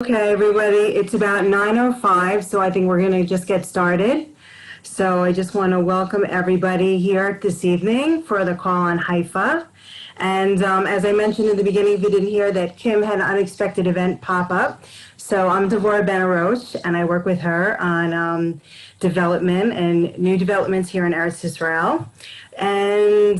Okay, everybody, it's about 9:05, so I think we're going to just get started. So I just want to welcome everybody here this evening for the call on Haifa. And as I mentioned in the beginning, if you didn't hear that Kim had an unexpected event pop up. So I'm Devorah Ben-Arosh, and I work with her on development and new developments here in Eretz Israel. And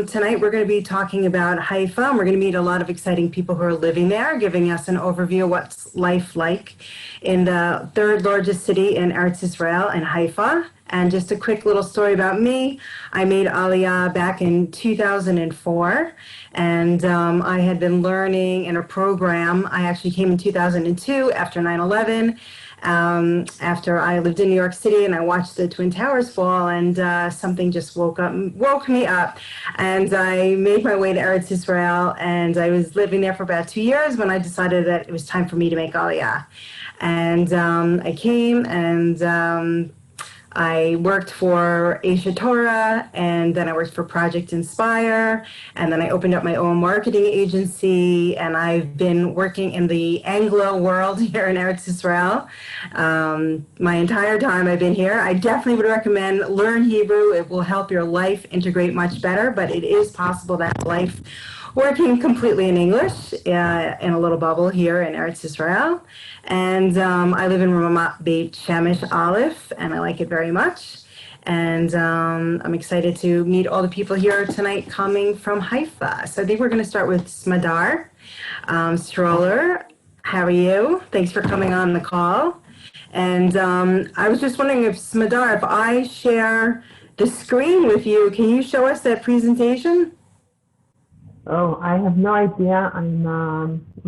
tonight we're going to be talking about Haifa, and we're going to meet a lot of exciting people who are living there, giving us an overview of what's life like in the third largest city in Eretz Israel, in Haifa. And just a quick little story about me. I made Aliyah back in 2004, and I had been learning in a program. I actually came in 2002 after 9/11. After I lived in New York City and I watched the Twin Towers fall, and something just woke me up, and I made my way to Eretz Israel, and I was living there for about 2 years when I decided that it was time for me to make Aliyah. And I came, and I worked for Asia Torah, and then I worked for Project Inspire, and then I opened up my own marketing agency, and I've been working in the Anglo world here in Eretz Israel. My entire time I've been here. I definitely would recommend learn Hebrew. It will help your life integrate much better, but it is possible to have life working completely in English in a little bubble here in Eretz Israel. And I live in Ramat Beit Shemesh Aleph, and I like it very much. And I'm excited to meet all the people here tonight coming from Haifa. So I think we're going to start with Smadar. Stroller, how are you? Thanks for coming on the call. And I was just wondering if Smadar, if I share the screen with you, can you show us that presentation? Oh, I have no idea.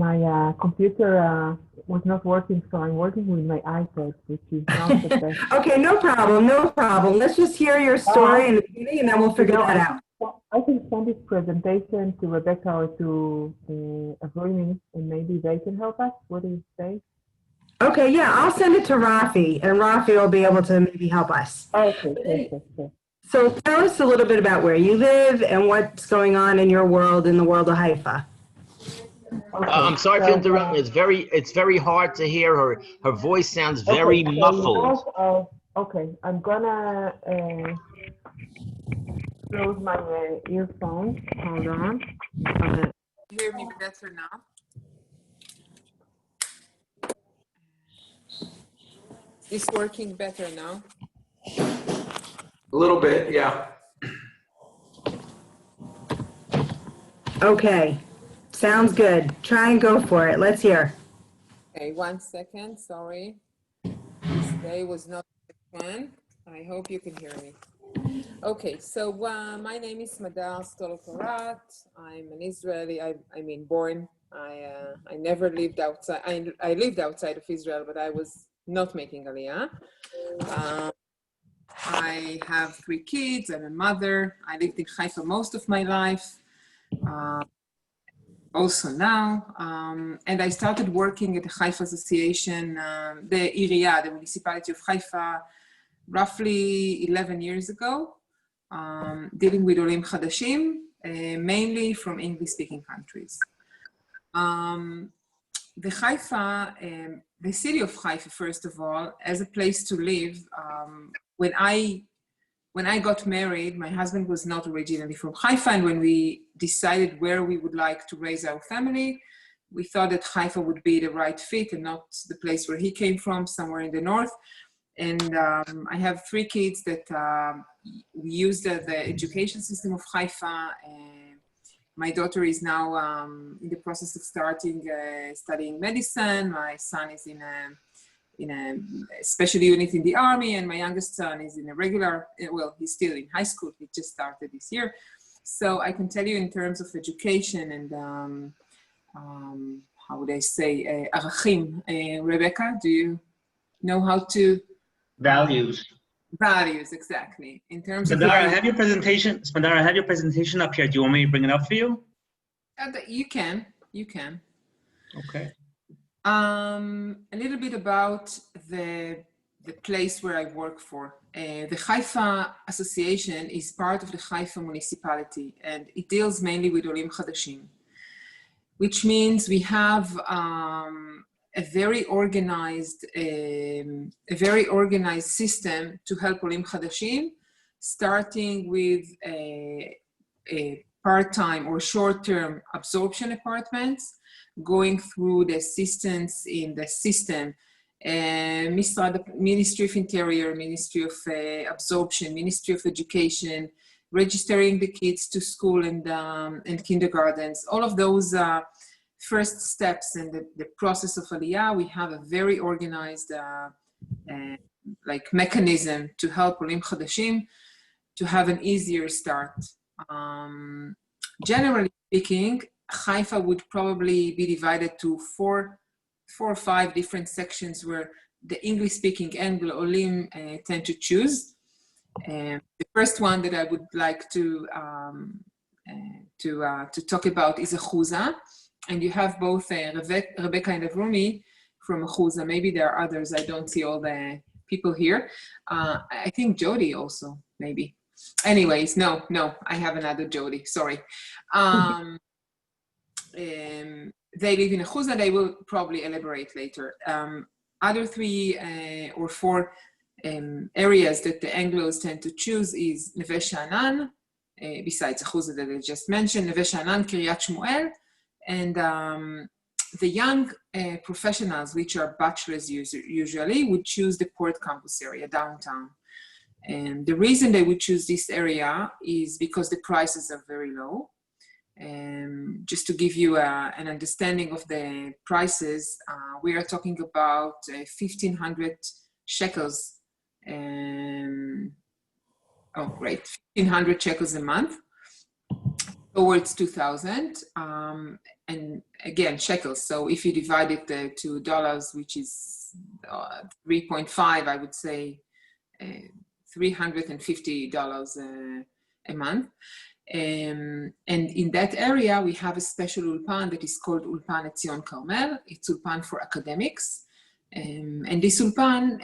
My computer was not working, so I'm working with my iPad, which is not the best. Okay, no problem, no problem. Let's just hear your story in the beginning, and then we'll figure that out. I can send this presentation to Rebecca or to Avrini, and maybe they can help us. What do you say? Okay, yeah, I'll send it to Rafi, and Rafi will be able to maybe help us. Okay. So tell us a little bit about where you live and what's going on in your world, in the world of Haifa. Okay, I'm sorry to interrupt. It's very hard to hear her. Her voice sounds very muffled. Okay, I'm gonna close my earphones. Hold on. You hear me better now? Is working better now? A little bit, yeah. Okay, sounds good. Try and go for it. Let's hear. Okay, 1 second, sorry. This day was not fun. I hope you can hear me. Okay, so my name is Hadar I'm an Israeli, I mean born. I never lived outside, I lived outside of Israel, but I was not making Aliyah. I have 3 kids, I'm a mother. I lived in Haifa most of my life, also now. And I started working at the Haifa Association, the Iriya, the municipality of Haifa, roughly 11 years ago, dealing with olim chadashim, mainly from English-speaking countries. The Haifa, the city of Haifa, first of all, as a place to live, when I got married, my husband was not originally from Haifa, and when we decided where we would like to raise our family, we thought that Haifa would be the right fit and not the place where he came from, somewhere in the north. And I have 3 kids that we use the education system of Haifa. My daughter is now in the process of studying medicine. My son is in a special unit in the army, and my youngest son is in a regular, well, he's still in high school. He just started this year. So I can tell you in terms of education and how would I say, arachim. Rebecca, do you know how to? Values. Values, exactly. In terms of. Smadar, I have your presentation. Smadar, I have your presentation up here. Do you want me to bring it up for you? You can. Okay. A little bit about the place where I work for. The Haifa Association is part of the Haifa municipality, and it deals mainly with olim chadashim, which means we have a very organized system to help olim chadashim, starting with a part-time or short-term absorption apartments, going through the assistance in the system, Ministry of Interior, Ministry of Absorption, Ministry of Education, registering the kids to school and kindergartens, all of those first steps in the process of Aliyah. We have a very organized like mechanism to help olim chadashim to have an easier start. Generally speaking, Haifa would probably be divided to four or five different sections where the English-speaking Anglo olim tend to choose. The first one that I would like to talk about is Ahuzza, and you have both Rebecca and Avrumi from Ahuzza. Maybe there are others. I don't see all the people here. I think Jody also, maybe. Anyways, no, I have another Jody. Sorry. They live in Ahuzza. They will probably elaborate later. Other three or four areas that the Anglos tend to choose is Neve Shaanan, besides Ahuzza that I just mentioned, Neve Shaanan, Kiryat Shmuel, and the young professionals, which are bachelors usually, would choose the Port campus area, downtown. And the reason they would choose this area is because the prices are very low. Just to give you an understanding of the prices, we are talking about 1,500 shekels. Oh, great, 1,500 shekels a month, towards 2,000. And again, shekels. So if you divide it to dollars, which is 3.5, I would say $350 a month. And in that area, we have a special ulpan that is called Ulpan at Central Carmel. It's ulpan for academics. And this ulpan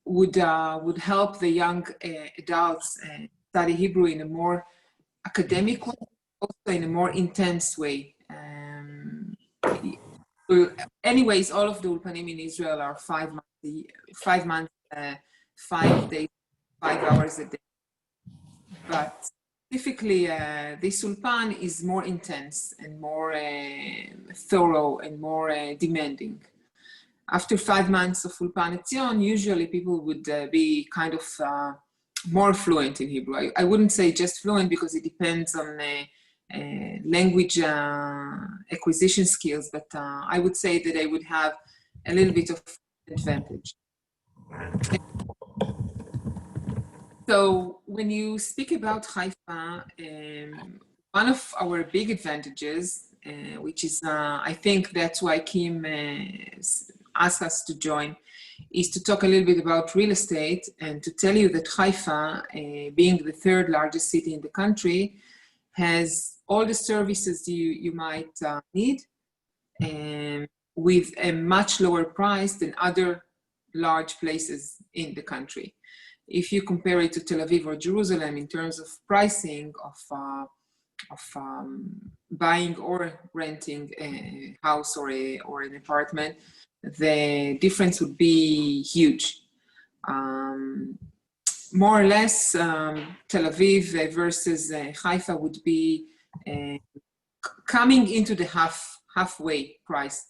would help the young adults study Hebrew in a more academic way, also in a more intense way. Anyways, all of the ulpanim in Israel are 5 months, 5 months, 5 days, 5 hours a day. But specifically, this ulpan is more intense and more thorough and more demanding. After 5 months of Ulpan Etzion, usually people would be kind of more fluent in Hebrew. I wouldn't say just fluent because it depends on language acquisition skills, but I would say that they would have a little bit of advantage. So when you speak about Haifa, one of our big advantages, which is, I think that's why Kim asked us to join, is to talk a little bit about real estate and to tell you that Haifa, being the third largest city in the country, has all the services you might need with a much lower price than other large places in the country. If you compare it to Tel Aviv or Jerusalem in terms of pricing of buying or renting a house or an apartment, the difference would be huge. More or less, Tel Aviv versus Haifa would be coming into the halfway price.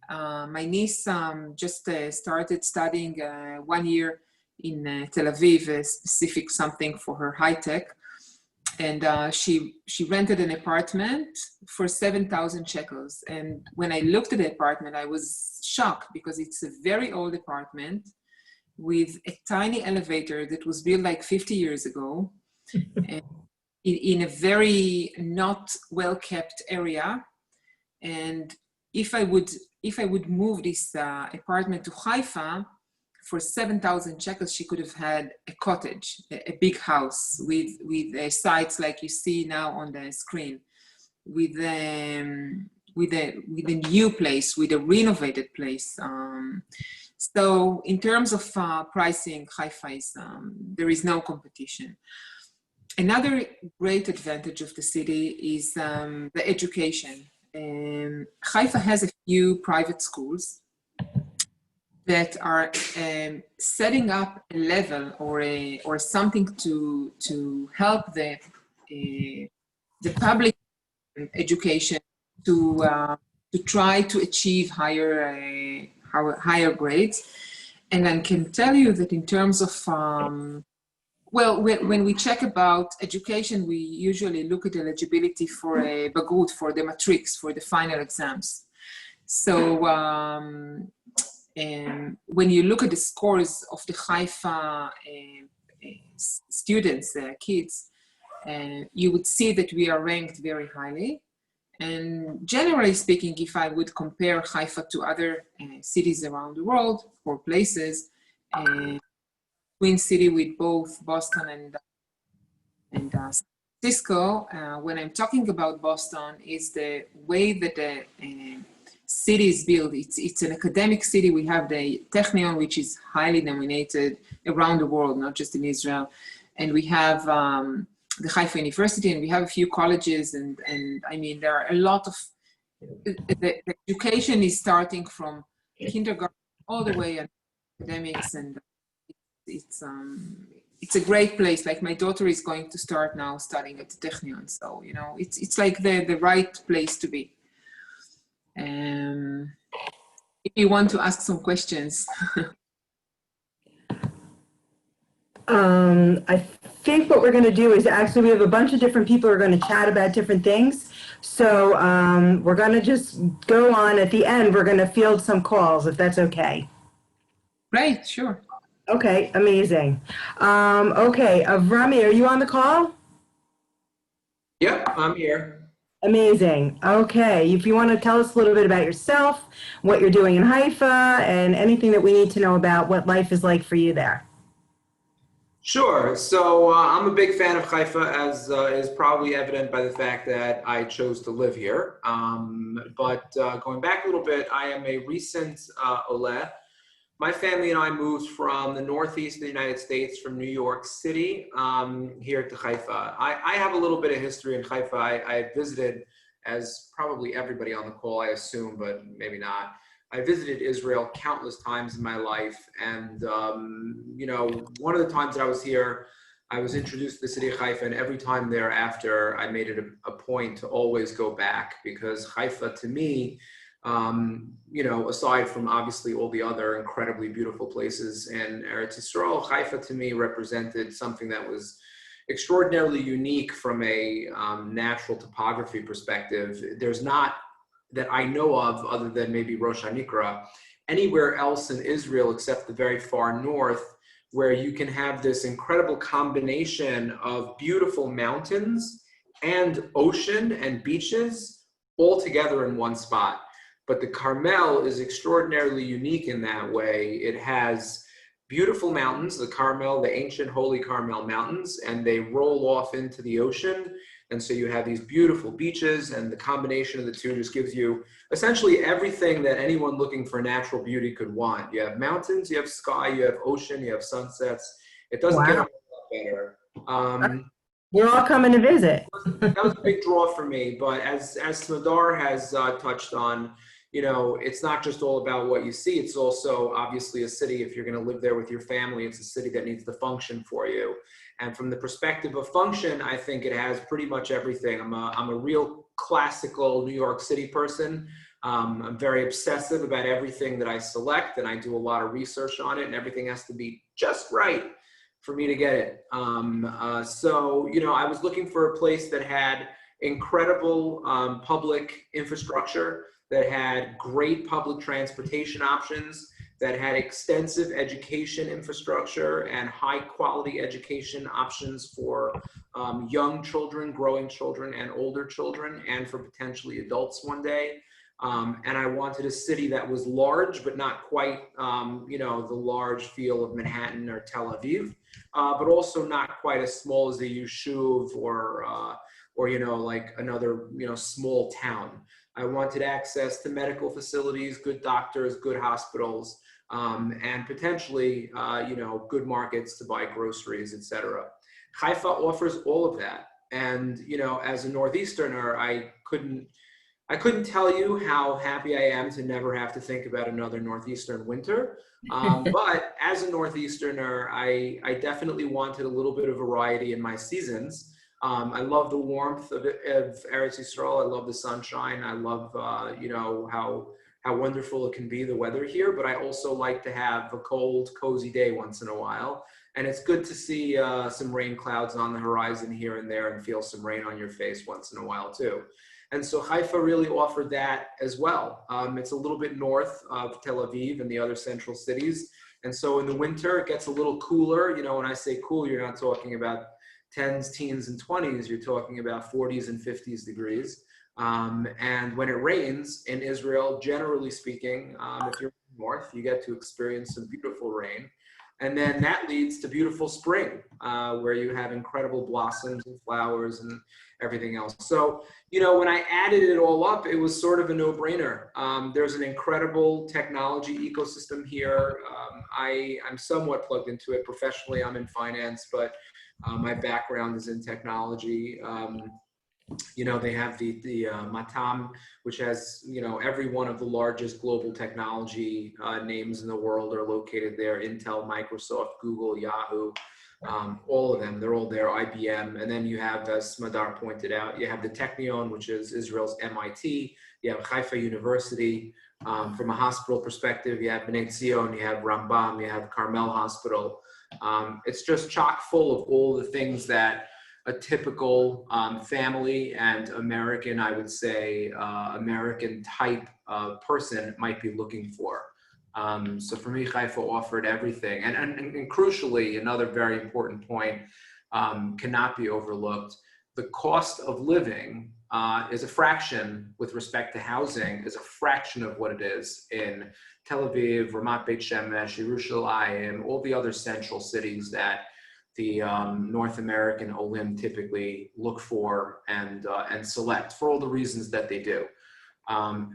My niece just started studying 1 year in Tel Aviv, a specific something for her high tech. And she rented an apartment for 7,000 shekels. And when I looked at the apartment, I was shocked because it's a very old apartment with a tiny elevator that was built like 50 years ago in a very not well-kept area. And if I would move this apartment to Haifa, for 7,000 shekels, she could have had a cottage, a big house with sites like you see now on the screen, with a new place, with a renovated place. So in terms of pricing, Haifa is, there is no competition. Another great advantage of the city is the education. Haifa has a few private schools that are setting up a level or something to help the public education to try to achieve higher grades. And I can tell you that in terms of well, when we check about education, we usually look at eligibility for a bagut, for the matrix, for the final exams. So when you look at the scores of the Haifa students, kids, you would see that we are ranked very highly. And generally speaking, if I would compare Haifa to other cities around the world or places, Twin City with both Boston and San Francisco, when I'm talking about Boston, is the way that the city is built. It's an academic city. We have the Technion, which is highly nominated around the world, not just in Israel. And we have the Haifa University, and we have a few colleges. And I mean, there are a lot of, the education is starting from kindergarten all the way at academics, and it's a great place. Like my daughter is going to start now studying at the Technion, so you know it's like the right place to be. If you want to ask some questions. I think what we're going to do is actually we have a bunch of different people who are going to chat about different things. So we're going to just go on. At the end, we're going to field some calls, if that's okay. Right, sure. Okay, amazing. Okay, Avrami, are you on the call? Yep, I'm here. Amazing. Okay, if you want to tell us a little bit about yourself, what you're doing in Haifa, and anything that we need to know about what life is like for you there. Sure. So I'm a big fan of Haifa, as is probably evident by the fact that I chose to live here. But going back a little bit, I am a recent olim. My family and I moved from the northeast of the United States, from New York City, here to Haifa. I have a little bit of history in Haifa. I visited, as probably everybody on the call, I assume, but maybe not. I visited Israel countless times in my life. And, you know, one of the times that I was here, I was introduced to the city of Haifa, and every time thereafter, I made it a point to always go back, because Haifa, to me, you know, aside from obviously all the other incredibly beautiful places in Eretz Yisrael, Haifa to me represented something that was extraordinarily unique from a natural topography perspective. There's not, that I know of, other than maybe Rosh HaNikra, anywhere else in Israel except the very far north, where you can have this incredible combination of beautiful mountains and ocean and beaches all together in one spot. But the Carmel is extraordinarily unique in that way. It has beautiful mountains, the Carmel, the ancient holy Carmel mountains, and they roll off into the ocean. And so you have these beautiful beaches, and the combination of the two just gives you essentially everything that anyone looking for natural beauty could want. You have mountains, you have sky, you have ocean, you have sunsets. It doesn't get a whole lot better. We're all coming to visit. That was a big draw for me. But as Smadar has touched on, you know, it's not just all about what you see. It's also obviously a city, if you're going to live there with your family, it's a city that needs to function for you. And from the perspective of function, I think it has pretty much everything. I'm a real classical New York City person. I'm very obsessive about everything that I select, and I do a lot of research on it, and everything has to be just right for me to get it. So, you know, I was looking for a place that had incredible public infrastructure, that had great public transportation options, that had extensive education infrastructure and high quality education options for young children, growing children, and older children, and for potentially adults one day. And I wanted a city that was large, but not quite, you know, the large feel of Manhattan or Tel Aviv, but also not quite as small as the Yishuv or, you know, like another, you know, small town. I wanted access to medical facilities, good doctors, good hospitals, and potentially, you know, good markets to buy groceries, etc. Haifa offers all of that. And, you know, as a Northeasterner, I couldn't tell you how happy I am to never have to think about another Northeastern winter. But as a Northeasterner, I definitely wanted a little bit of variety in my seasons. I love the warmth of Eretz Yisrael. I love the sunshine. I love, you know, how wonderful it can be, the weather here. But I also like to have a cold, cozy day once in a while. And it's good to see some rain clouds on the horizon here and there and feel some rain on your face once in a while too. And so Haifa really offered that as well. It's a little bit north of Tel Aviv and the other central cities. And so in the winter, it gets a little cooler. You know, when I say cool, you're not talking about 10s, teens, and 20s. You're talking about 40s and 50s degrees. And when it rains in Israel, generally speaking, if you're north, you get to experience some beautiful rain. And then that leads to beautiful spring, where you have incredible blossoms and flowers and everything else. So, you know, when I added it all up, it was sort of a no-brainer. There's an incredible technology ecosystem here. I'm somewhat plugged into it. Professionally, I'm in finance, but my background is in technology. You know, they have the Matam, which has, you know, every one of the largest global technology names in the world are located there. Intel, Microsoft, Google, Yahoo, all of them, they're all there, IBM. And then you have, as Smadar pointed out, you have the Technion, which is Israel's MIT. You have Haifa University. From a hospital perspective, you have Bnei Zion, you have Rambam, you have Carmel Hospital. It's just chock full of all the things that a typical family and American, I would say, American type of person might be looking for. So for me, Haifa offered everything. And crucially, another very important point cannot be overlooked. The cost of living is a fraction, with respect to housing, is a fraction of what it is in Tel Aviv, Ramat Beit Shemesh, Yerushalayim, all the other central cities that the North American olim typically look for and select for all the reasons that they do.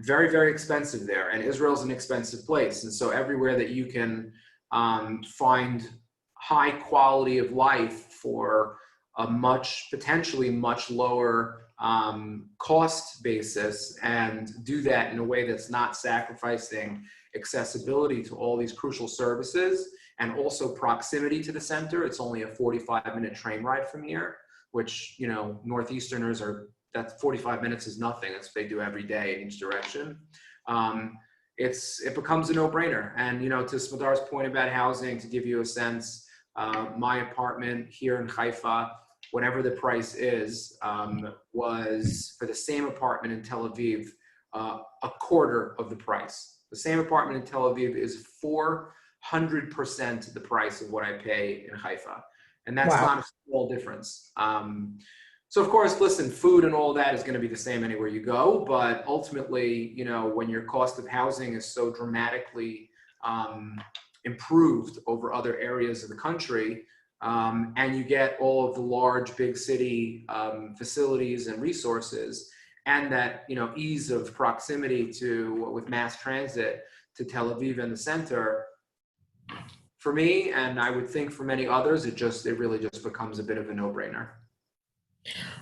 Very, very expensive there, and Israel's an expensive place. And so everywhere that you can find high quality of life for a potentially much lower cost basis, and do that in a way that's not sacrificing accessibility to all these crucial services, and also proximity to the center. It's only a 45-minute train ride from here, which, you know, Northeasterners that 45 minutes is nothing. That's what they do every day in each direction. It becomes a no-brainer. And, you know, to Smadar's point about housing, to give you a sense, my apartment here in Haifa, whatever the price is, was for the same apartment in Tel Aviv, a quarter of the price. The same apartment in Tel Aviv is 400% the price of what I pay in Haifa. And that's not a small difference. So of course, listen, food and all that is going to be the same anywhere you go, but ultimately, you know, when your cost of housing is so dramatically improved over other areas of the country, and you get all of the large big city facilities and resources, and that, you know, ease of proximity with mass transit to Tel Aviv and the center, for me, and I would think for many others, it really just becomes a bit of a no-brainer.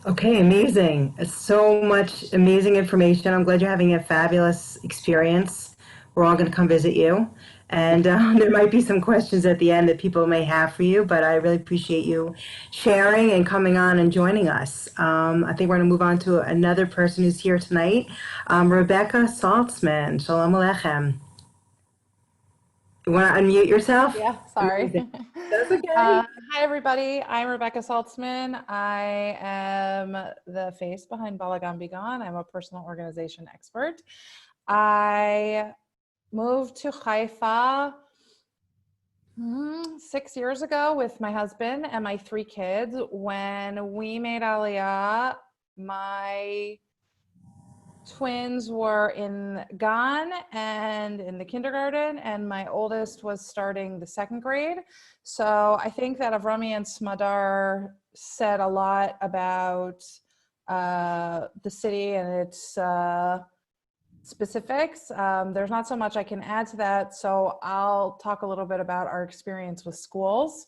Okay, amazing. So much amazing information. I'm glad you're having a fabulous experience. We're all going to come visit you. And there might be some questions at the end that people may have for you, but I really appreciate you sharing and coming on and joining us. I think we're going to move on to another person who's here tonight, Rebecca Saltzman. Shalom Aleichem. You want to unmute yourself? Yeah, sorry. That's okay. Hi, everybody. I'm Rebecca Saltzman. I am the face behind Balagan Begon. I'm a personal organization expert. I moved to Haifa 6 years ago with my husband and my 3 kids. When we made Aliyah, my twins were in Gan and in the kindergarten, and my oldest was starting the 2nd grade. So I think that Avrami and Smadar said a lot about the city and its specifics. There's not so much I can add to that, so I'll talk a little bit about our experience with schools.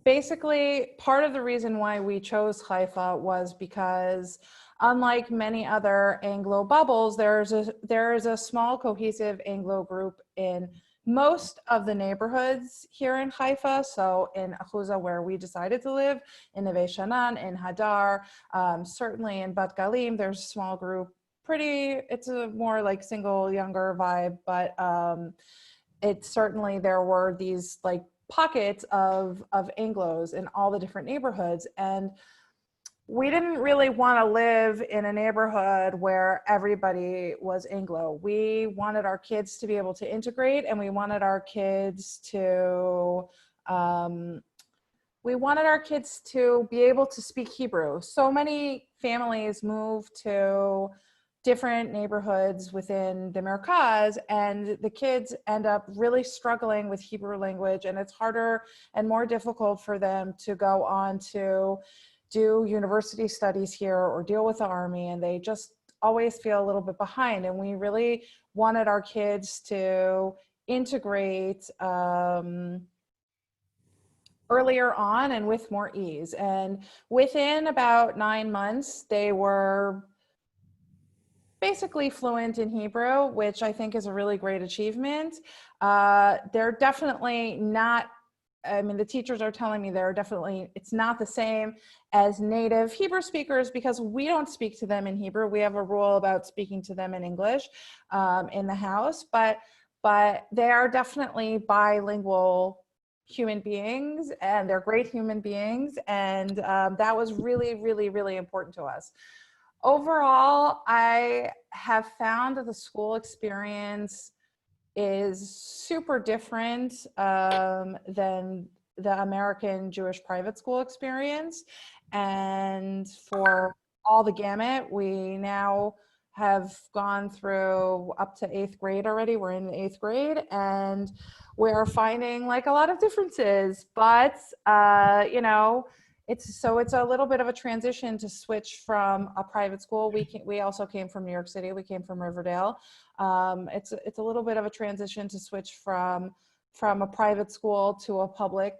basically, part of the reason why we chose Haifa was because, unlike many other Anglo bubbles, there is a small cohesive Anglo group in most of the neighborhoods here in Haifa. So in Ahuzza, where we decided to live, in Neve Shaanan, in Hadar, certainly in Bat Galim, there's a small group. It's a more like single, younger vibe, but it's certainly, there were these like pockets of Anglos in all the different neighborhoods. And we didn't really want to live in a neighborhood where everybody was Anglo. We wanted our kids to be able to integrate, and we wanted our kids to be able to speak Hebrew. So many families move to different neighborhoods within the Merkaz, and the kids end up really struggling with Hebrew language, and it's harder and more difficult for them to go on to do university studies here or deal with the army, and they just always feel a little bit behind. And we really wanted our kids to integrate earlier on and with more ease. And within about 9 months, they were basically fluent in Hebrew, which I think is a really great achievement. They're definitely not, I mean, the teachers are telling me it's not the same as native Hebrew speakers, because we don't speak to them in Hebrew. We have a rule about speaking to them in English in the house, but they are definitely bilingual human beings, and they're great human beings. And that was really, really, really important to us. Overall, I have found that the school experience is super different than the American Jewish private school experience. And for all the gamut, we now have gone through up to 8th grade already. We're in the 8th grade, and we're finding like a lot of differences, but you know, it's a little bit of a transition to switch from a private school. We also came from New York City. We came from Riverdale. It's a little bit of a transition to switch from a private school to a public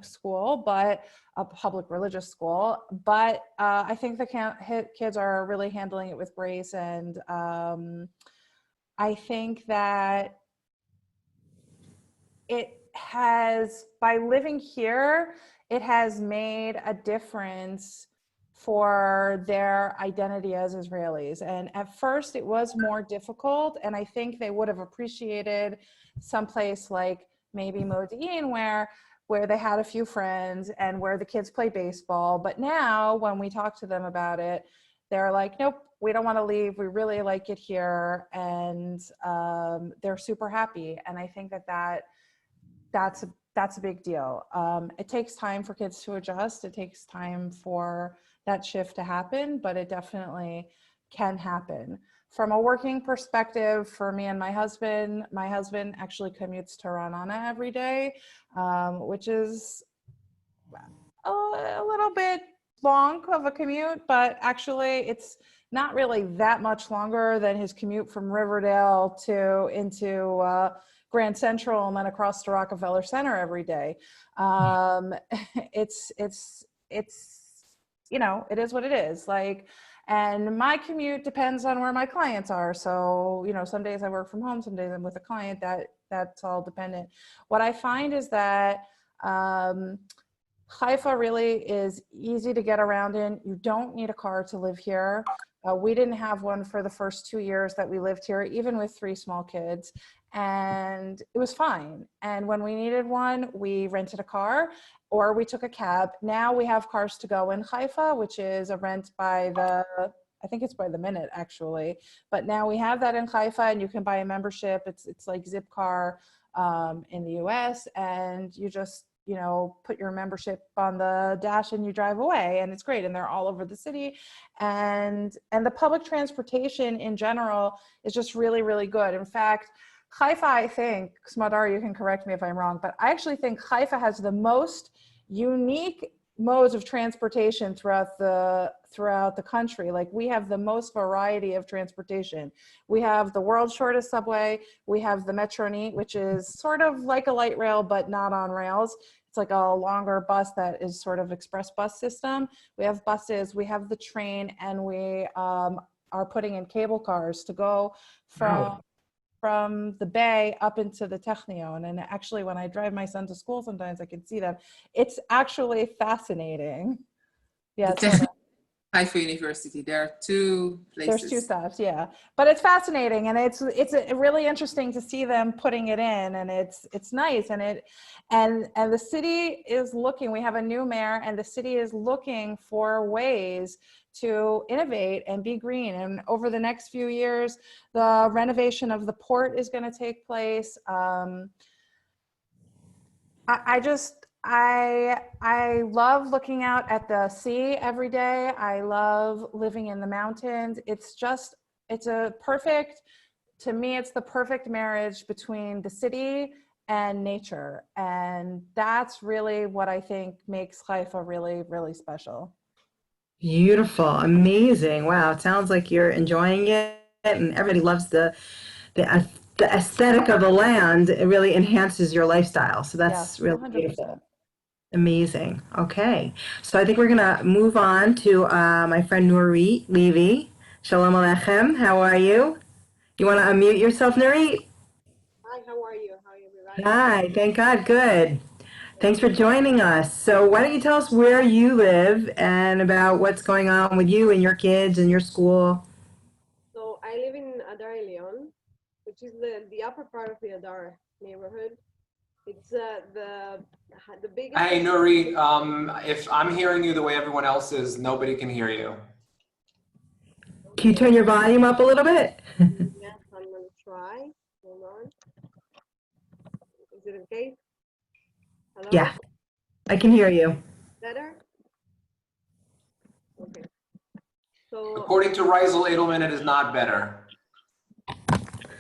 school, but a public religious school. But I think the kids are really handling it with grace, and I think that by living here, it has made a difference for their identity as Israelis. And at first it was more difficult, and I think they would have appreciated someplace like maybe Modi'in where they had a few friends and where the kids play baseball. But now when we talk to them about it, they're like, nope, we don't want to leave. We really like it here. And they're super happy. And I think that's a big deal. It takes time for kids to adjust. It takes time for that shift to happen, but it definitely can happen. From a working perspective, for me and my husband actually commutes to Ra'anana every day, which is a little bit long of a commute, but actually it's not really that much longer than his commute from Riverdale into Grand Central and then across to Rockefeller Center every day. It's you know, it is what it is. Like, and my commute depends on where my clients are. So, you know, some days I work from home, some days I'm with a client. That's all dependent. What I find is that Haifa really is easy to get around in. You don't need a car to live here. We didn't have one for the first 2 years that we lived here, even with 3 small kids, and it was fine. And when we needed one, we rented a car or we took a cab. Now we have cars to go in Haifa, which is a rent by I think it's by the minute actually. But now we have that in Haifa, and you can buy a membership. It's like Zipcar in the US, and you just, you know, put your membership on the dash and you drive away, and it's great. And they're all over the city. And the public transportation in general is just really, really good. In fact, Haifa, I think, Smadar, you can correct me if I'm wrong, but I actually think Haifa has the most unique modes of transportation throughout the country. Like, we have the most variety of transportation. We have the world's shortest subway. We have the Metro-Neat, which is sort of like a light rail, but not on rails. it's like a longer bus that is sort of express bus system. We have buses, we have the train, and we are putting in cable cars to go from the bay up into the Technion. And actually, when I drive my son to school, sometimes I can see them. It's actually fascinating. Yeah. Haifa University. There are two places. There's two stops, yeah. But it's fascinating, and it's really interesting to see them putting it in, and it's nice, and the city is looking. We have a new mayor, and the city is looking for ways to innovate and be green. And over the next few years, the renovation of the port is going to take place. I love looking out at the sea every day. I love living in the mountains. To me, it's the perfect marriage between the city and nature. And that's really what I think makes Haifa really, really special. Beautiful, amazing. Wow, it sounds like you're enjoying it, and everybody loves the aesthetic of the land. It really enhances your lifestyle. So that's really 100%. beautiful. Amazing. Okay. So I think we're going to move on to my friend Nurit Levy. Shalom Aleichem. How are you? You want to unmute yourself, Nurit? Hi, how are you? How are you, everybody? Hi. Thank God. Good. Thanks for joining us. So why don't you tell us where you live and about what's going on with you and your kids and your school? So I live in Hadar Elyon, which is the upper part of the Hadar neighborhood. It's the biggest. Hey, Nurit, if I'm hearing you the way everyone else is, nobody can hear you. Can you turn your volume up a little bit? Yes, I'm going to try. Hold on. Is it okay? Hello? Yeah, I can hear you. Better? Okay. So According to Reisel Edelman, it is not better.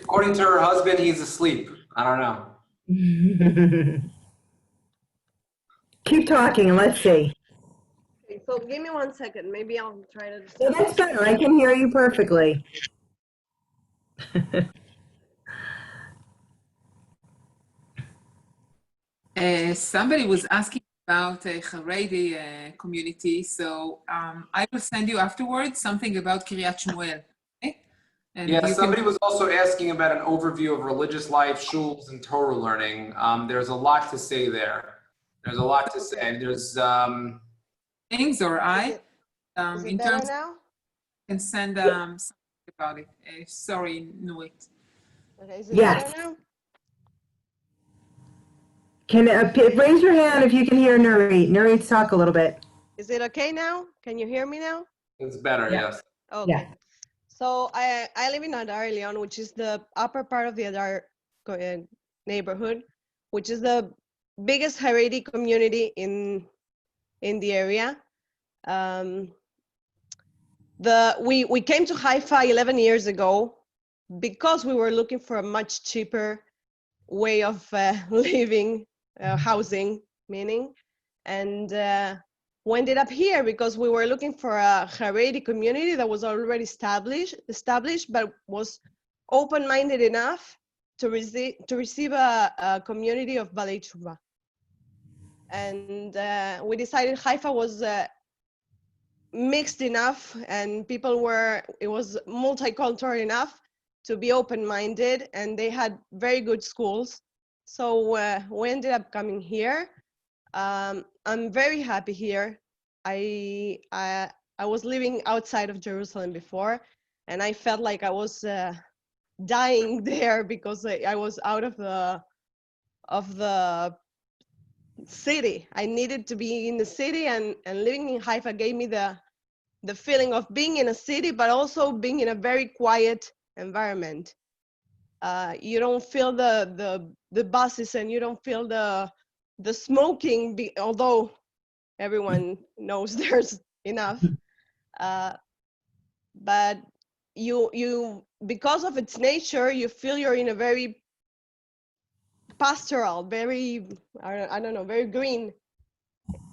According to her husband, he's asleep. I don't know. Keep talking and let's see. okay, so give me 1 second. Maybe I'll try to. So that's better. I can hear you perfectly. Somebody was asking about a Haredi community, so I will send you afterwards something about Kiryat Shmuel. Okay? And Yeah, you somebody was also asking about an overview of religious life, shuls, and Torah learning. There's a lot to say there. There's a lot to say. There's things, or Is it in better terms, now? can send something about it. Sorry, Nuit. Okay, is it Yes. better now? Can raise your hand if you can hear Nurit. Nurit, talk a little bit. Is it okay now? Can you hear me now? it's better, Yeah. yes. Okay. Yeah. So I live in Hadar Elyon, which is the upper part of the Hadar neighborhood, which is the biggest Haredi community in the area. We came to Haifa 11 years ago because we were looking for a much cheaper way of living, housing, meaning, and we ended up here because we were looking for a Haredi community that was already established, but was open-minded enough to receive a community of Balei Tshuva. And we decided Haifa was mixed enough, and it was multicultural enough to be open-minded, and they had very good schools. So we ended up coming here. I'm very happy here. I was living outside of Jerusalem before, and I felt like I was dying there because I was out of the city. I needed to be in the city, and living in Haifa gave me the feeling of being in a city, but also being in a very quiet environment. You don't feel the buses, and you don't feel the smoking, although everyone knows there's enough. But you because of its nature, you feel you're in a very pastoral, very, I don't know, very green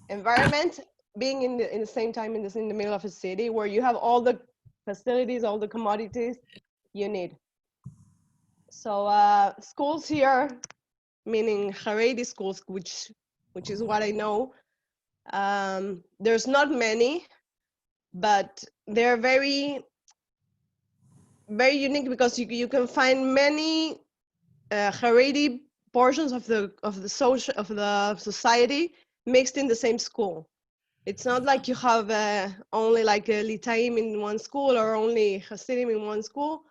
environment, being in the same time in the middle of a city where you have all the facilities, all the commodities you need. So schools here, meaning Haredi schools, which which is what I know. There's not many, but they're very, very unique because you can find many Haredi portions of the society mixed in the same school. It's not like you have only like a Litaim in one school or only Hasidim in one school.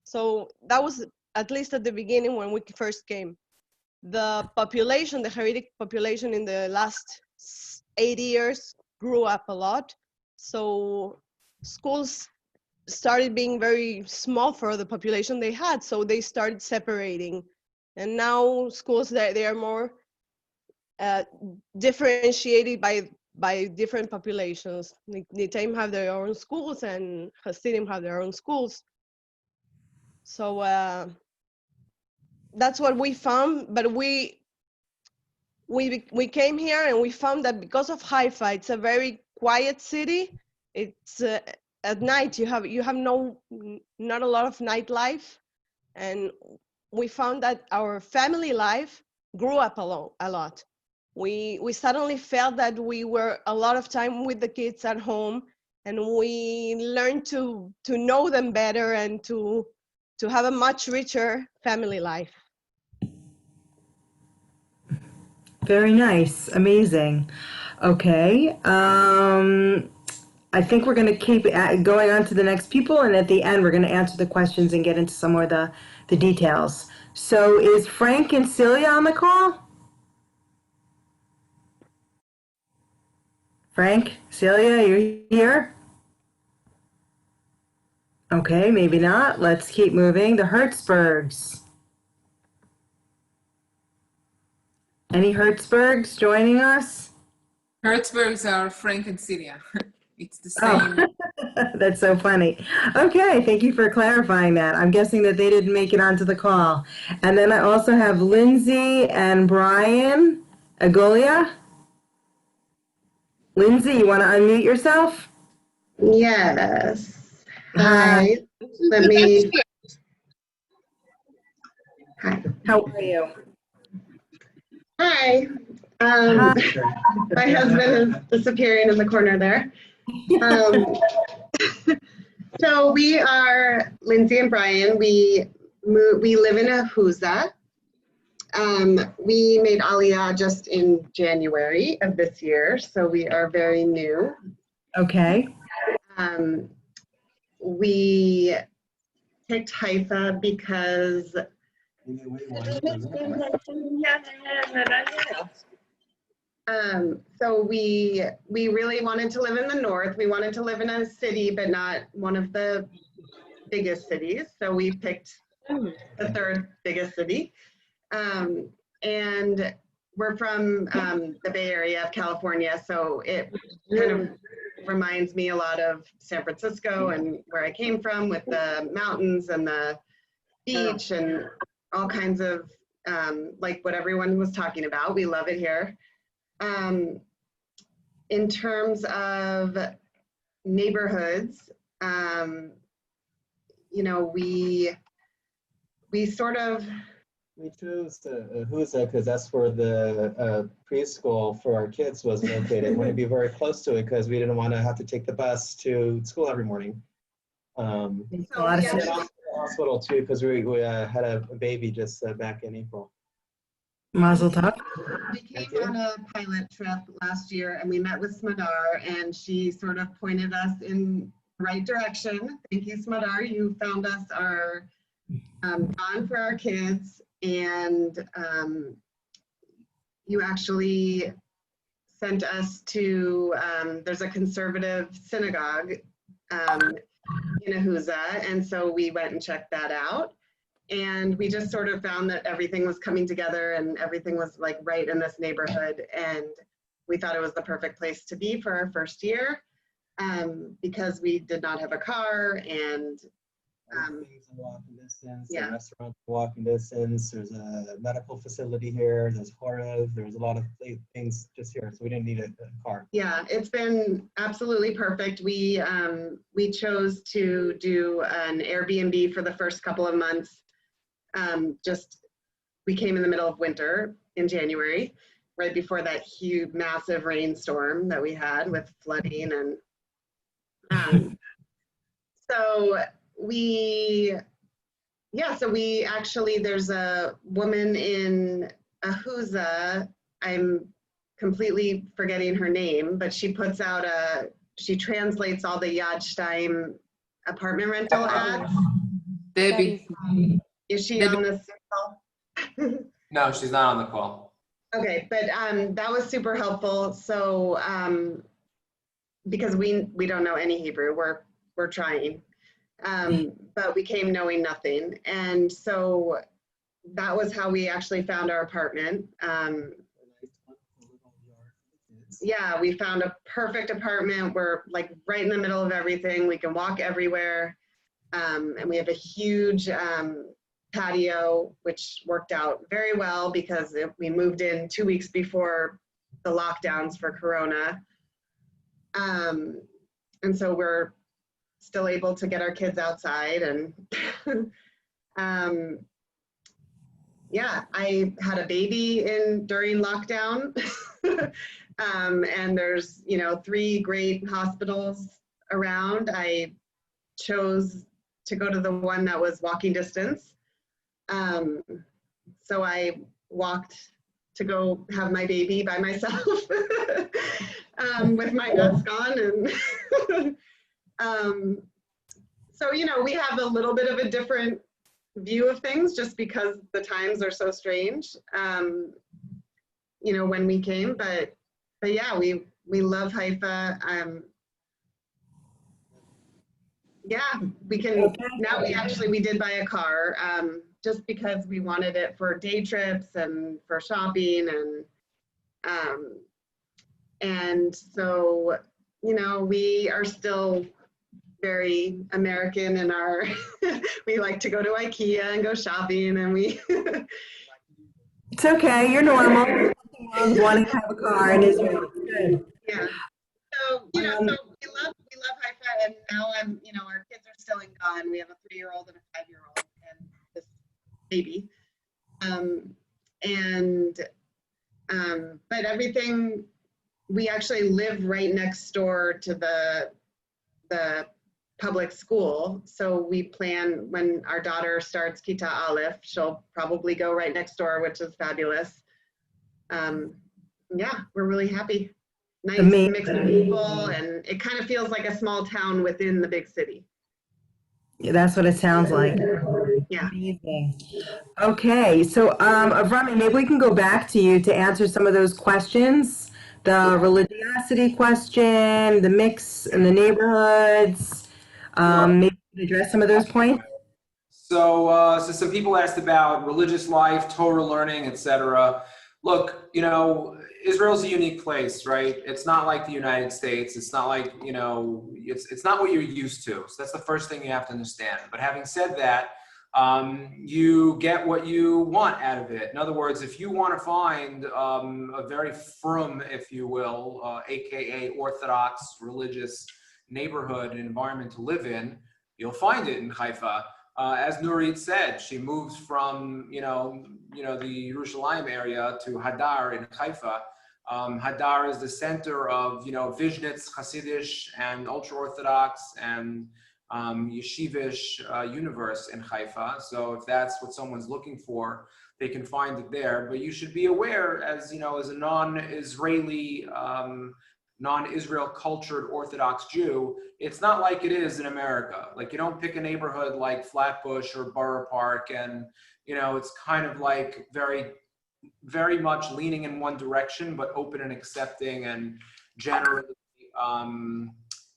So that was at least at the beginning when we first came. The population, the Haredi population in the last 80 years grew up a lot. So schools started being very small for the population they had. So they started separating. And now schools, they are more differentiated by different populations. Litaim have their own schools and Hasidim have their own schools. So that's what we found, but we came here and we found that because of Haifa, it's a very quiet city. It's at night you have not a lot of nightlife, and we found that our family life grew up a lot. We suddenly felt that we were a lot of time with the kids at home, and we learned to know them better and to have a much richer family life. Very nice. Amazing. Okay. I think we're going to keep going on to the next people, and at the end we're going to answer the questions and get into some more of the details. So is Frank and Celia on the call? Frank, Celia, you're here? Okay, maybe not. Let's keep moving. The Hertzbergs. Any Hertzbergs joining us? Hertzbergs are Frank and Celia. It's the same. Oh, that's so funny. Okay, thank you for clarifying that. I'm guessing that they didn't make it onto the call. And then I also have Lindsay and Brian Agolia. Lindsay, you want to unmute yourself? Yes. Hi. Let me. Hi. How are you? Hi. My husband is disappearing in the corner there. So we are Lindsay and Brian. We live in Ahuzza. We made Aliyah just in January of this year, so we are very new. Okay. We picked Haifa because so we really wanted to live in the north. We wanted to live in a city, but not one of the biggest cities. So we picked the third biggest city. And we're from the Bay Area of California, so it kind of reminds me a lot of San Francisco and where I came from, with the mountains and the beach and all kinds of like what everyone was talking about. We love it here. In terms of neighborhoods, you know, we sort of. We chose Ahuzza because that's where the preschool for our kids was located. We wanted to be very close to it because we didn't want to have to take the bus to school every morning. And also the hospital too, because we had a baby just back in April. Mazel tov. We came on a pilot trip last year and we met with Smadar, and she sort of pointed us in the right direction. Thank you, Smadar. You found us our bond for our kids, and you actually sent us to, there's a conservative synagogue in Ahuzza, and so we went and checked that out. And we just sort of found that everything was coming together and everything was like right in this neighborhood. And we thought it was the perfect place to be for our first year because we did not have a car, and things in walking distance, the restaurant walking distance, there's a medical facility here, there's Horev, there's a lot of things just here, so we didn't need a car. Yeah, it's been absolutely perfect. We chose to do an Airbnb for the first couple of months. We came in the middle of winter in January, right before that huge, massive rainstorm that we had with flooding. And so we actually, there's a woman in Ahuzza, I'm completely forgetting her name, but she puts out she translates all the Yad Shtaim apartment rental ads. Debbie. Is she Debbie. on this call? No, she's not on the call. Okay, but that was super helpful. So because we don't know any Hebrew, we're trying, but we came knowing nothing, and so that was how we actually found our apartment. Yeah, we found a perfect apartment. We're like right in the middle of everything. We can walk everywhere, and we have a huge patio, which worked out very well because we moved in 2 weeks before the lockdowns for Corona. And so we're still able to get our kids outside. And yeah, I had a baby during lockdown. And there's, 3 great hospitals around. I chose to go to the one that was walking distance. So I walked to go have my baby by myself with my mask on. And so, we have a little bit of a different view of things just because the times are so strange, when we came. But yeah, we love Haifa. Yeah, we can, now we did buy a car, just because we wanted it for day trips and for shopping, and so, we are still very American in our, we like to go to IKEA and go shopping, and we. It's okay, you're normal. Wanting to have a car in Israel. Good. Yeah. So, so we love Haifa, and now our kids are still in Gan. We have a 3-year-old and a 5-year-old and this baby. But everything, we actually live right next door to the public school. So we plan, when our daughter starts Kita Aleph, she'll probably go right next door, which is fabulous. Yeah, we're really happy. Nice mix of people, and it kind of feels like a small town within the big city. Yeah, that's what it sounds like. Yeah. Amazing. Okay, so Avrami, maybe we can go back to you to answer some of those questions. The religiosity question, the mix in the neighborhoods. Maybe you can address some of those points. So some people asked about religious life, Torah learning, etc. Look, Israel's a unique place, right? It's not like the United States. It's not like, it's not what you're used to. So that's the first thing you have to understand. But having said that, you get what you want out of it. In other words, if you want to find a very frum, if you will, AKA Orthodox religious neighborhood and environment to live in, you'll find it in Haifa. As Nurit said, she moves from, the Yerushalayim area to Hadar in Haifa. Hadar is the center of, Vishnitz, Hasidish, and ultra-Orthodox, and yeshivish universe in Haifa. So if that's what someone's looking for, they can find it there. But you should be aware, as as a non-Israeli, non-Israel cultured Orthodox Jew, it's not like it is in America. Like, you don't pick a neighborhood like Flatbush or Borough Park, and it's kind of like very, very much leaning in one direction, but open and accepting, and generally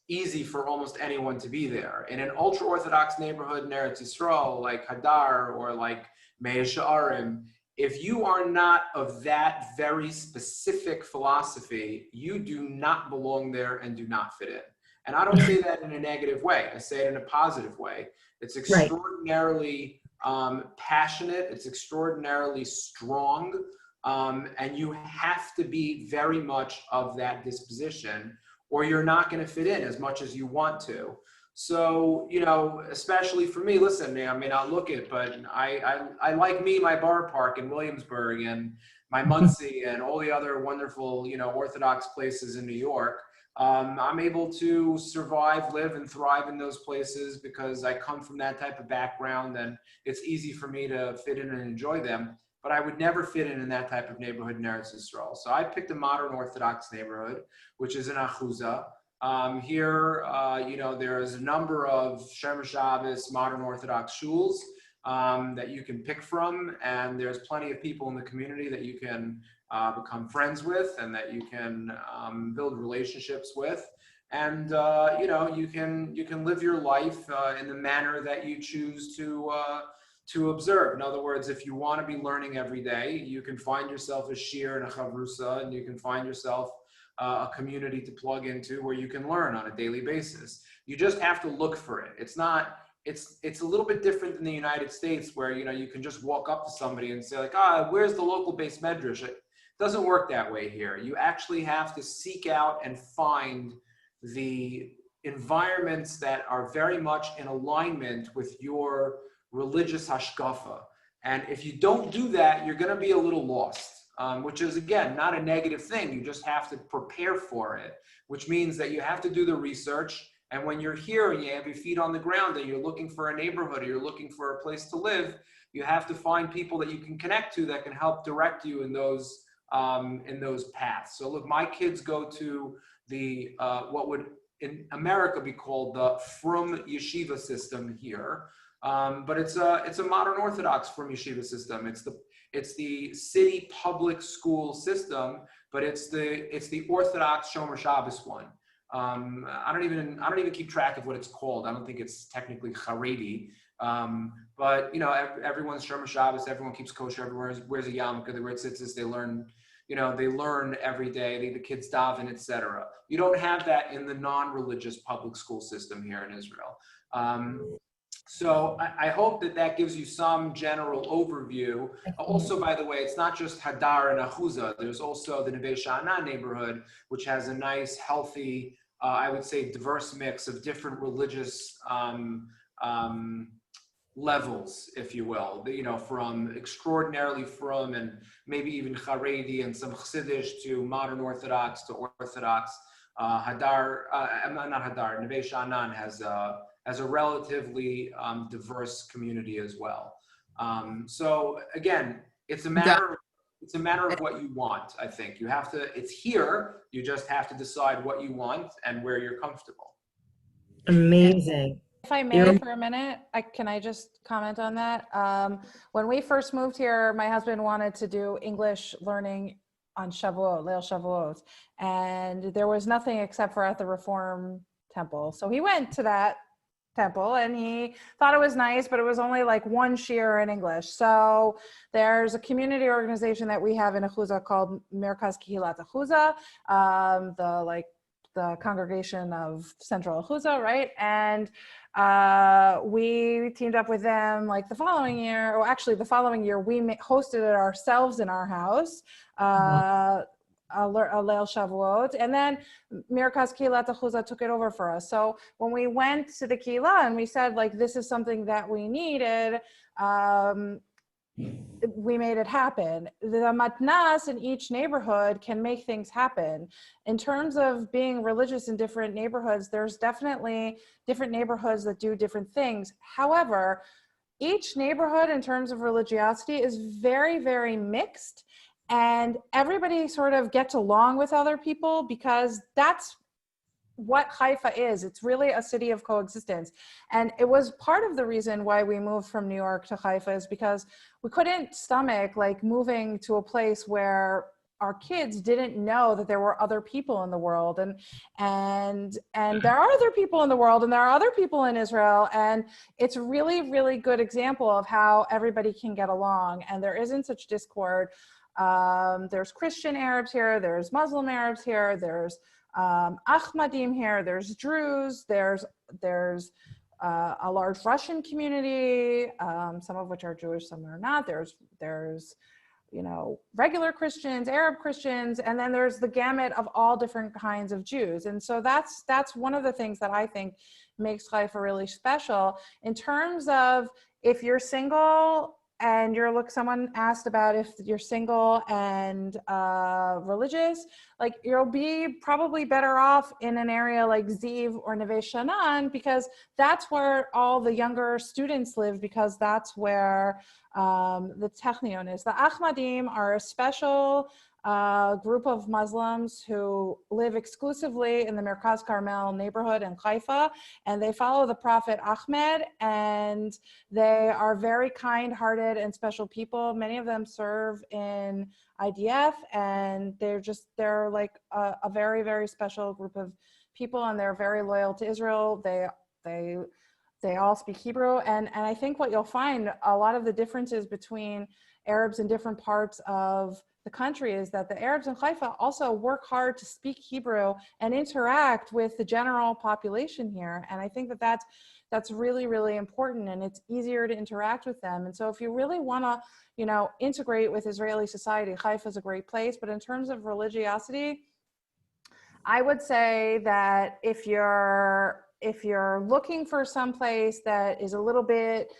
easy for almost anyone to be there. In an ultra-Orthodox neighborhood in Eretz Yisrael, like Hadar or like Mea She'arim, if you are not of that very specific philosophy, you do not belong there and do not fit in. And I don't say that in a negative way. I say it in a positive way. It's extraordinarily passionate. It's extraordinarily strong. And you have to be very much of that disposition, or you're not going to fit in as much as you want to. So, especially for me, listen, I may not look it, but I like my Borough Park in Williamsburg, and my Muncie and all the other wonderful, Orthodox places in New York. I'm able to survive, live, and thrive in those places because I come from that type of background, and it's easy for me to fit in and enjoy them. But I would never fit in that type of neighborhood in Eretz Yisrael. So I picked a modern Orthodox neighborhood, which is in Ahuzza. Here, there's a number of Shomer Shabbos modern Orthodox shuls that you can pick from, and there's plenty of people in the community that you can become friends with and that you can build relationships with, and you can live your life in the manner that you choose to observe. In other words, if you want to be learning every day, you can find yourself a shir and a chavrusa, and you can find yourself a community to plug into where you can learn on a daily basis. You just have to look for it. It's a little bit different than the United States, where you can just walk up to somebody and say like, where's the local base medrash? It doesn't work that way here. You actually have to seek out and find the environments that are very much in alignment with your religious hashkafa. And if you don't do that, you're going to be a little lost. Which is, again, not a negative thing. You just have to prepare for it, which means that you have to do the research. And when you're here and you have your feet on the ground and you're looking for a neighborhood or you're looking for a place to live, you have to find people that you can connect to that can help direct you in those paths. So look, my kids go to the what would in America be called the Frum Yeshiva system here, but it's a modern Orthodox Frum Yeshiva system. It's the city public school system, but it's the Orthodox Shomer Shabbos one. I don't even keep track of what it's called. I don't think it's technically Haredi, but everyone's Shomer Shabbos. Everyone keeps kosher. Everyone wears a yarmulke. The Ritzitzis, they learn. They learn every day. The kids daven, etc. You don't have that in the non-religious public school system here in Israel. So I hope that gives you some general overview. Also, by the way, it's not just Hadar and Ahuzza. There's also the Neve Shaanan neighborhood, which has a nice, healthy, I would say, diverse mix of different religious levels, if you will. From extraordinarily frum and maybe even Haredi and some Chassidish to modern Orthodox to Orthodox. Hadar, not Hadar, Neve Shaanan has a relatively diverse community as well. So again, it's a matter of what you want. I think it's here. You just have to decide what you want and where you're comfortable. Amazing. If I may for a minute, can I just comment on that? When we first moved here, my husband wanted to do English learning on Shavuot, Leil Shavuot, and there was nothing except for at the Reform Temple. So he went to that temple and he thought it was nice, but it was only like one shir in English. So there's a community organization that we have in Ahuzza called Merkaz Kehilat Ahuzza, the congregation of Central Ahuzza, right? And we teamed up with them like the following year, we hosted it ourselves in our house, a Leil Shavuot, and then Merkaz Kehilat Ahuzza took it over for us. So when we went to the Kehillah and we said like, this is something that we needed, we made it happen. The matnas in each neighborhood can make things happen. In terms of being religious in different neighborhoods, there's definitely different neighborhoods that do different things. However, each neighborhood in terms of religiosity is very, very mixed, and everybody sort of gets along with other people because that's what Haifa is. It's really a city of coexistence. And it was part of the reason why we moved from New York to Haifa, is because we couldn't stomach like moving to a place where our kids didn't know that there were other people in the world, and there are other people in the world, and there are other people in Israel, and it's a really, really good example of how everybody can get along, and there isn't such discord. There's Christian Arabs here, there's Muslim Arabs here, there's Ahmadim here, there's Druze, there's a large Russian community, some of which are Jewish, some are not. There's regular Christians, Arab Christians, and then there's the gamut of all different kinds of Jews. And so that's one of the things that I think makes Haifa really special. In terms of if you're single and someone asked about if you're single and religious, like you'll be probably better off in an area like Ziv or Neve Shaanan, because that's where all the younger students live, because that's where the Technion is. The Ahmadim are a special group of Muslims who live exclusively in the Merkaz Carmel neighborhood in Haifa, and they follow the Prophet Ahmed, and they are very kind-hearted and special people. Many of them serve in IDF, and they're like a very, very special group of people, and they're very loyal to Israel. They all speak Hebrew, and I think what you'll find, a lot of the differences between Arabs in different parts of the country is that the Arabs in Haifa also work hard to speak Hebrew and interact with the general population here. And I think that that's really, really important, and it's easier to interact with them. And so if you really want to, integrate with Israeli society, Haifa is a great place. But in terms of religiosity, I would say that if you're looking for some place that is a little bit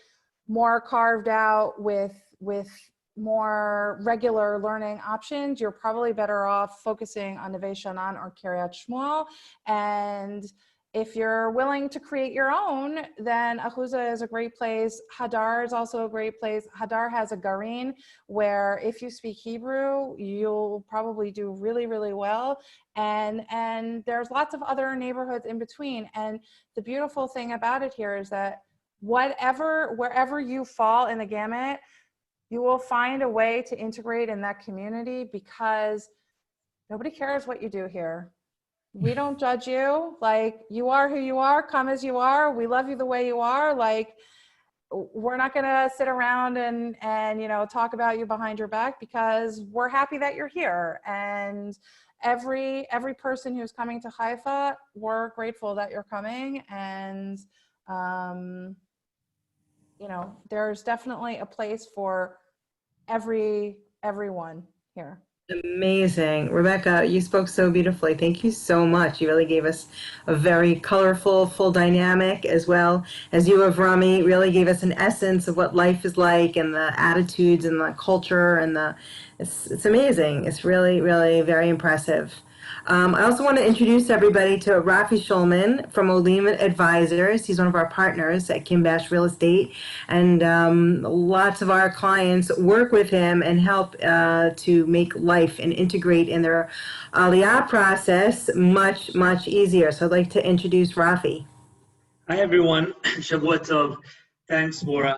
more carved out with more regular learning options, you're probably better off focusing on Neve Shaanan or Kiryat Shmuel. And if you're willing to create your own, then Ahuzza is a great place. Hadar is also a great place. Hadar has a garin where if you speak Hebrew, you'll probably do really, really well. And there's lots of other neighborhoods in between. And the beautiful thing about it here is that wherever you fall in the gamut, you will find a way to integrate in that community, because nobody cares what you do here. We don't judge you. Like, you are who you are, come as you are. We love you the way you are. Like, we're not gonna sit around and talk about you behind your back, because we're happy that you're here. And every person who's coming to Haifa, we're grateful that you're coming. And there's definitely a place for everyone here. Amazing. Rebecca, you spoke so beautifully. Thank you so much. You really gave us a very colorful, full dynamic, as well as you, Avrami, really gave us an essence of what life is like, and the attitudes and the culture, and it's amazing. It's really, really very impressive. I also want to introduce everybody to Rafi Shulman from Olim Advisors. He's one of our partners at Kimbash Real Estate, and lots of our clients work with him and help to make life and integrate in their Aliyah process much, much easier. So I'd like to introduce Rafi. Hi, everyone. Shavua Tov. Thanks, Vora.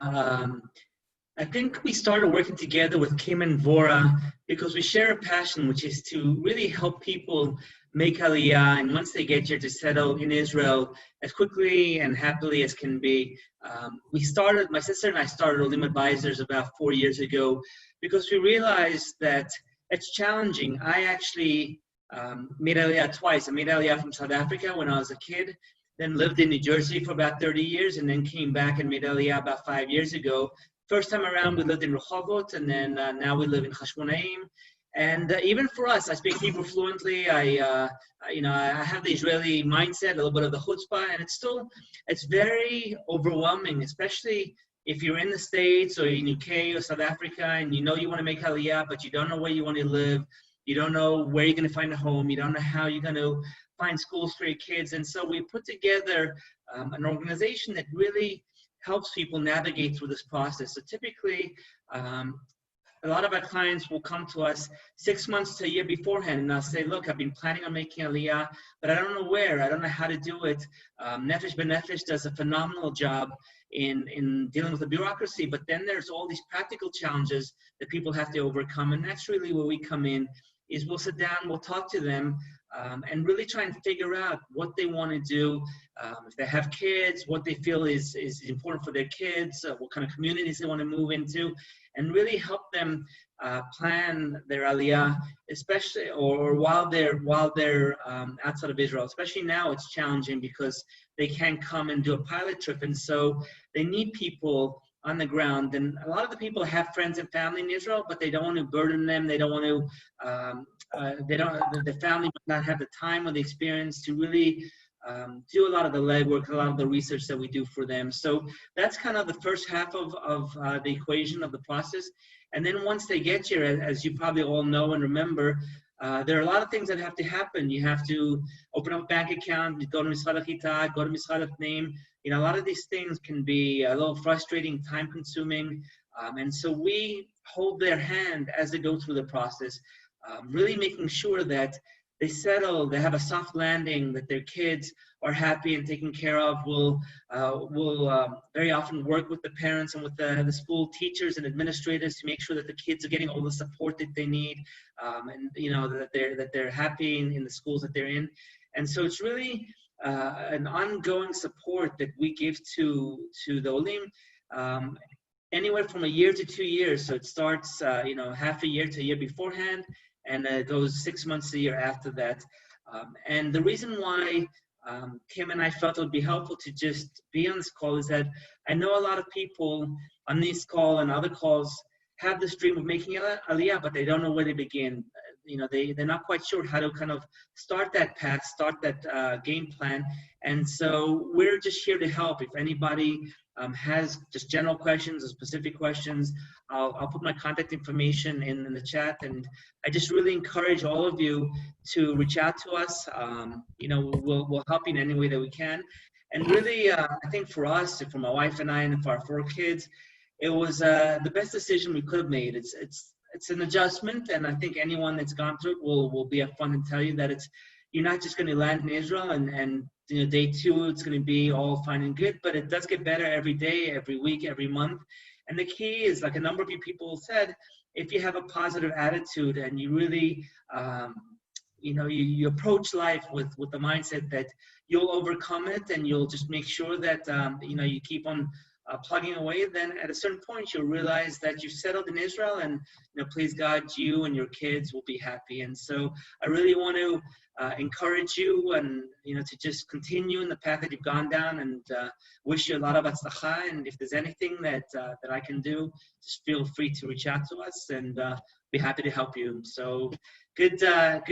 I think we started working together with Kim and Vora because we share a passion, which is to really help people make Aliyah, and once they get here, to settle in Israel as quickly and happily as can be. My sister and I started Olim Advisors about 4 years ago because we realized that it's challenging. I actually made Aliyah twice. I made Aliyah from South Africa when I was a kid, then lived in New Jersey for about 30 years, and then came back and made Aliyah about 5 years ago. First time around, we lived in Rehovot, and then now we live in Hashmonaim. And even for us, I speak Hebrew fluently. I have the Israeli mindset, a little bit of the chutzpah, and it's very overwhelming, especially if you're in the States or in UK or South Africa, and you want to make Aliyah, but you don't know where you want to live. You don't know where you're going to find a home. You don't know how you're going to find schools for your kids. And so we put together an organization that really helps people navigate through this process. So typically, a lot of our clients will come to us 6 months to a year beforehand, and they'll say, look, I've been planning on making Aliyah, but I don't know where, I don't know how to do it. Nefesh B'Nefesh does a phenomenal job in dealing with the bureaucracy, but then there's all these practical challenges that people have to overcome, and that's really where we come in, is we'll sit down, we'll talk to them, and really try and figure out what they want to do. If they have kids, what they feel is important for their kids, what kind of communities they want to move into, and really help them plan their Aliyah, especially or while they're outside of Israel. Especially now, it's challenging because they can't come and do a pilot trip, and so they need people on the ground. And a lot of the people have friends and family in Israel, but they don't want to burden them. They don't want to. The family might not have the time or the experience to really do a lot of the legwork, a lot of the research that we do for them. So that's kind of the first half of the equation of the process. And then once they get here, as you probably all know and remember, there are a lot of things that have to happen. You have to open up a bank account, go to Misrad HaKlita, go to Misrad HaPnim. You know, a lot of these things can be a little frustrating, time consuming. And so we hold their hand as they go through the process, really making sure that they settle, they have a soft landing, that their kids are happy and taken care of. We'll very often work with the parents and with the school teachers and administrators to make sure that the kids are getting all the support that they need, and you know that they're happy in the schools that they're in. And so it's really an ongoing support that we give to the olim, anywhere from a year to 2 years. So it starts half a year to a year beforehand, and it goes 6 months to a year after that. And the reason why Kim and I felt it would be helpful to just be on this call is that I know a lot of people on this call and other calls have this dream of making aliyah, but they don't know where to begin. You know, they're not quite sure how to kind of start that path, start that game plan. And so we're just here to help. If anybody has just general questions or specific questions, I'll put my contact information in the chat. And I just really encourage all of you to reach out to us. We'll help you in any way that we can. And really, I think for us, for my wife and I, and for our 4 kids, it was the best decision we could have made. It's an adjustment, and I think anyone that's gone through it will be upfront and tell you that you're not just going to land in Israel and day 2 it's going to be all fine and good, but it does get better every day, every week, every month. And the key is, like a number of you people said, if you have a positive attitude and you really you approach life with the mindset that you'll overcome it, and you'll just make sure that you keep on plugging away, then at a certain point you'll realize that you've settled in Israel, and please God, you and your kids will be happy. And so I really want to encourage you, and to just continue in the path that you've gone down, and wish you a lot of atzlacha. And if there's anything that I can do, just feel free to reach out to us, and be happy to help you. So good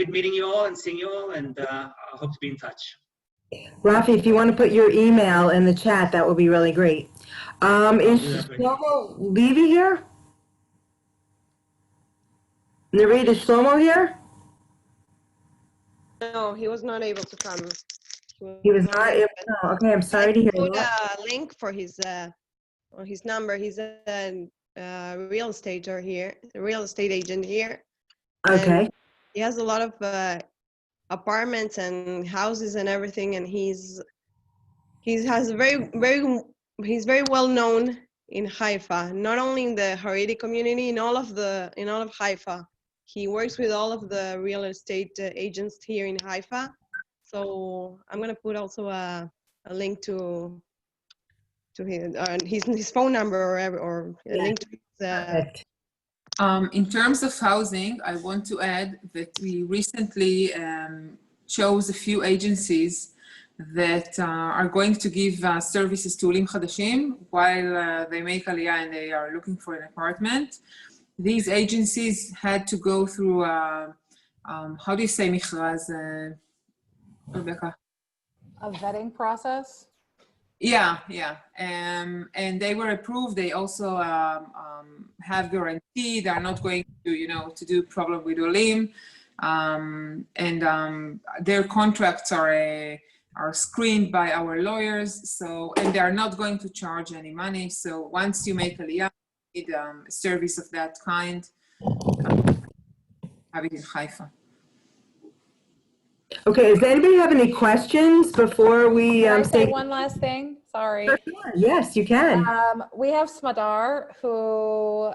meeting you all and seeing you all, and I hope to be in touch. Rafi, if you want to put your email in the chat, that would be really great. Is Shlomo Levy here? Nareed, is Shlomo here? No, he was not able to come. He was not able to. Oh, okay, I'm sorry to hear put that. a link for his number. He's a real estate agent here. Okay. And he has a lot of apartments and houses and everything, and he's very well known in Haifa, not only in the Haredi community, in all of Haifa. He works with all of the real estate agents here in Haifa. So I'm gonna put also a link to his phone number or a link to his. In terms of housing, I want to add that we recently chose a few agencies that are going to give services to Olim Chadashim while they make Aliyah and they are looking for an apartment. These agencies had to go through, how do you say Michraz, Rebecca? A vetting process? Yeah. And they were approved. They also have guarantee. They are not going to do problem with Olim. Their contracts are screened by our lawyers. So, and they are not going to charge any money. So once you make Aliyah, you need a service of that kind, have it in Haifa. Okay, does anybody have any questions before we Can I say one last thing? Sorry. Yes, you can. We have Smadar, who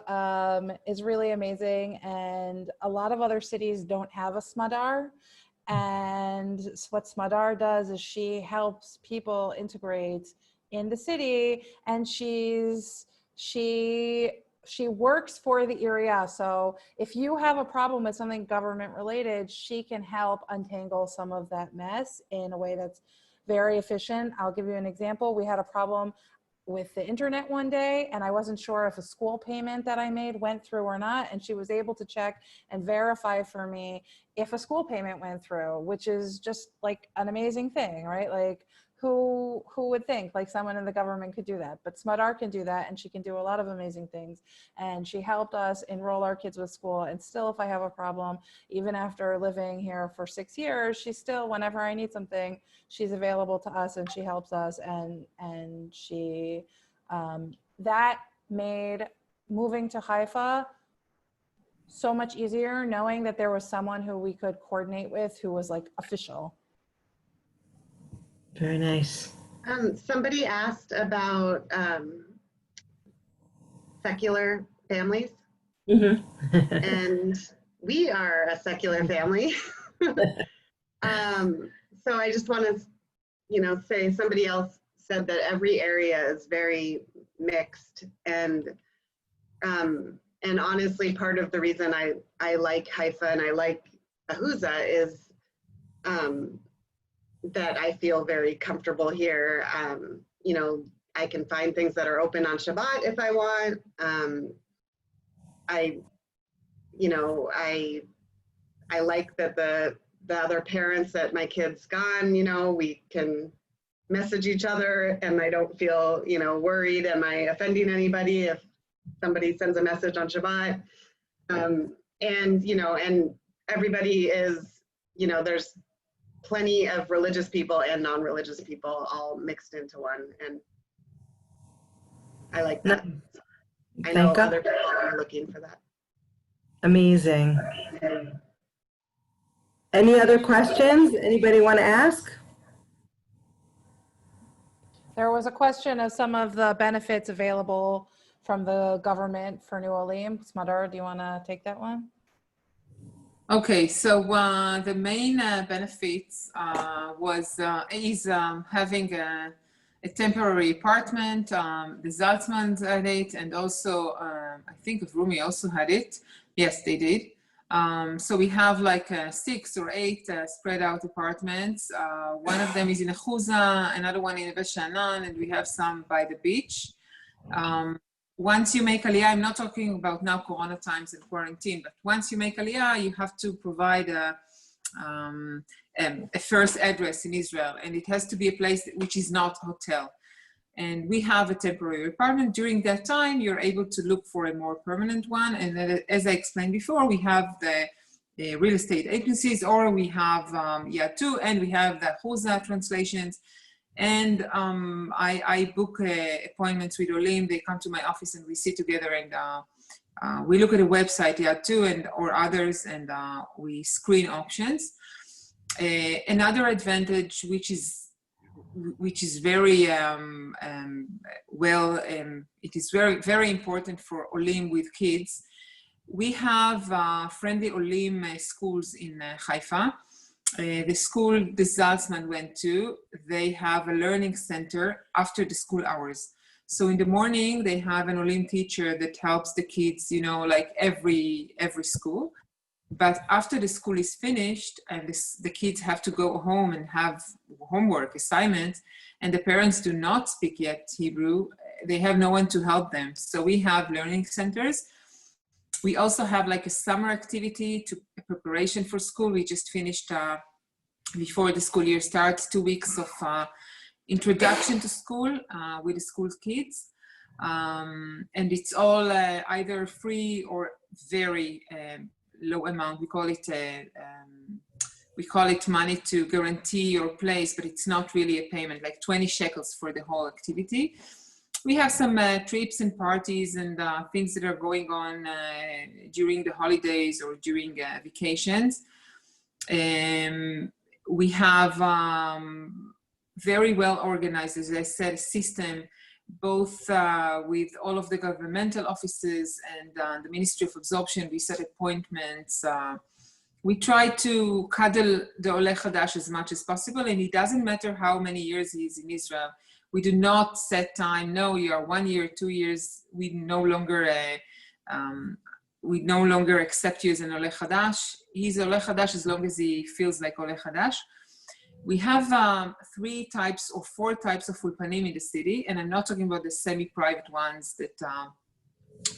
is really amazing, and a lot of other cities don't have a Smadar. And what Smadar does is she helps people integrate in the city, and she works for the area. So if you have a problem with something government related, she can help untangle some of that mess in a way that's very efficient. I'll give you an example. We had a problem with the internet one day, and I wasn't sure if a school payment that I made went through or not, and she was able to check and verify for me if a school payment went through, which is just like an amazing thing, right? Like who would think like someone in the government could do that? But Hadar can do that, and she can do a lot of amazing things. And she helped us enroll our kids with school. And still, if I have a problem, even after living here for 6 years, she's still, whenever I need something, she's available to us and she helps us. And she, that made moving to Haifa so much easier, knowing that there was someone who we could coordinate with who was like official. Very nice. Somebody asked about secular families, and we are a secular family. So I just want to, say somebody else said that every area is very mixed, and honestly, part of the reason I like Haifa and I like Ahuzza is that I feel very comfortable here. I can find things that are open on Shabbat if I want. I like that the other parents that my kids gone, we can message each other and I don't feel, worried. Am I offending anybody if somebody sends a message on Shabbat? And everybody is, there's plenty of religious people and non-religious people all mixed into one, and I like that. I know other people are looking for that. Amazing. Any other questions? Anybody want to ask? There was a question of some of the benefits available from the government for new olim. Hadar, do you want to take that one? Okay, so the main benefits is having a temporary apartment. The Saltzman had it, and also I think Rumi also had it. Yes, they did. So we have like 6 or 8 spread out apartments. One of them is in Ahuzza, another one in Neve Shaanan, and we have some by the beach. Once you make Aliyah, I'm not talking about now Corona times and quarantine, but once you make Aliyah, you have to provide a first address in Israel, and it has to be a place which is not hotel. And we have a temporary apartment. During that time, you're able to look for a more permanent one. And then, as I explained before, we have the real estate agencies, or we have Yatu, and we have the Ahuzza translations. And I book appointments with olim. They come to my office and we sit together and we look at a website, Yatu and or others, and we screen options. Another advantage, which is very it is very, very important for olim with kids. We have friendly olim schools in Haifa. The school the Saltzman went to, they have a learning center after the school hours. So in the morning, they have an olim teacher that helps the kids, like every school. But after the school is finished and the kids have to go home and have homework, assignments, and the parents do not speak yet Hebrew, they have no one to help them. So we have learning centers. We also have like a summer activity to preparation for school. We just finished before the school year starts 2 weeks of introduction to school with the school kids. And it's all either free or very low amount. We call it money to guarantee your place, but it's not really a payment, like 20 shekels for the whole activity. We have some trips and parties and things that are going on during the holidays or during vacations. We have very well organized, as I said, a system, both with all of the governmental offices and the Ministry of Absorption. We set appointments. We try to cuddle the Oleh Hadash as much as possible, and it doesn't matter how many years he is in Israel. We do not set time. No, you are 1 year, 2 years. We no longer accept you as an Oleh Hadash. He's Oleh Hadash as long as he feels like Oleh Hadash. We have 3 types or 4 types of ulpanim in the city, and I'm not talking about the semi-private ones that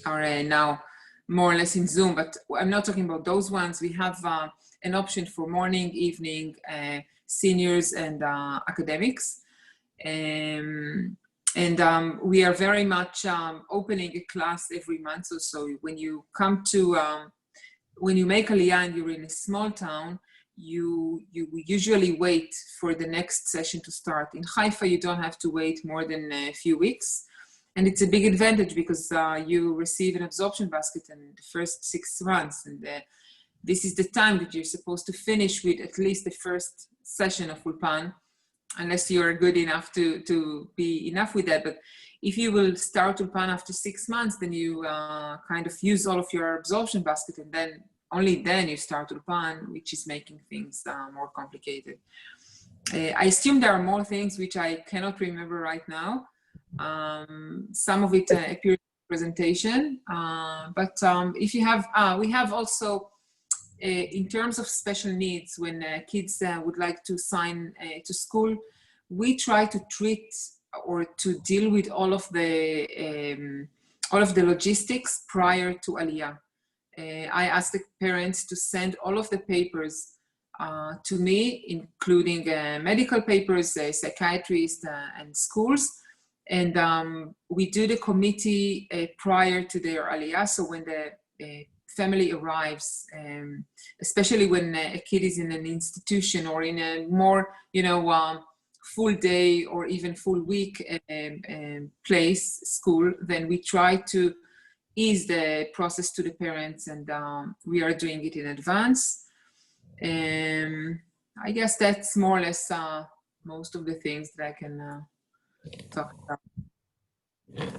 are now more or less in Zoom, but I'm not talking about those ones. We have an option for morning, evening, seniors, and academics. We are very much opening a class every month. So when you come to, when you make Aliyah and you're in a small town, you usually wait for the next session to start. In Haifa, you don't have to wait more than a few weeks. And it's a big advantage because you receive an absorption basket in the first 6 months. And this is the time that you're supposed to finish with at least the first session of Ulpan, unless you're good enough to be enough with that. But if you will start Ulpan after 6 months, then you kind of use all of your absorption basket, and then only then you start Ulpan, which is making things more complicated. I assume there are more things which I cannot remember right now. Some of it appears in the presentation, but if you have, we have also, in terms of special needs, when kids would like to sign to school, we try to treat or to deal with all of the logistics prior to Aliyah. I ask the parents to send all of the papers to me, including medical papers, psychiatrists, and schools. And we do the committee prior to their Aliyah. So when the family arrives, especially when a kid is in an institution or in a more, full day or even full week place, school, then we try to ease the process to the parents, and we are doing it in advance. I guess that's more or less most of the things that I can talk about.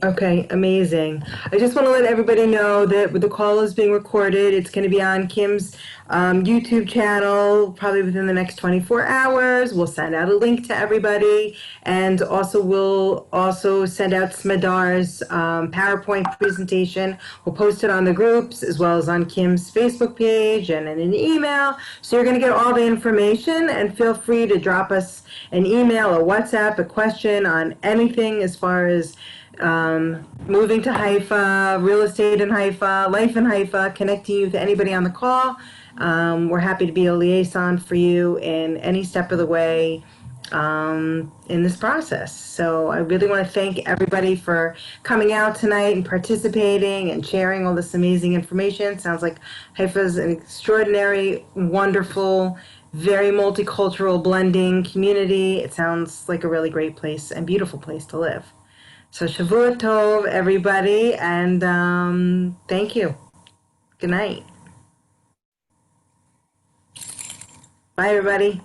Okay, amazing. I just want to let everybody know that the call is being recorded. It's going to be on Kim's YouTube channel probably within the next 24 hours. We'll send out a link to everybody, and also we'll also send out Smadar's PowerPoint presentation. We'll post it on the groups as well as on Kim's Facebook page and in an email. So you're going to get all the information, and feel free to drop us an email, a WhatsApp, a question on anything as far as moving to Haifa, real estate in Haifa, life in Haifa, connecting you to anybody on the call. We're happy to be a liaison for you in any step of the way in this process. So I really want to thank everybody for coming out tonight and participating and sharing all this amazing information. Sounds like Haifa is an extraordinary, wonderful, very multicultural blending community. It sounds like a really great place and beautiful place to live. So Shavua Tov, everybody, and thank you. Good night. Bye, everybody.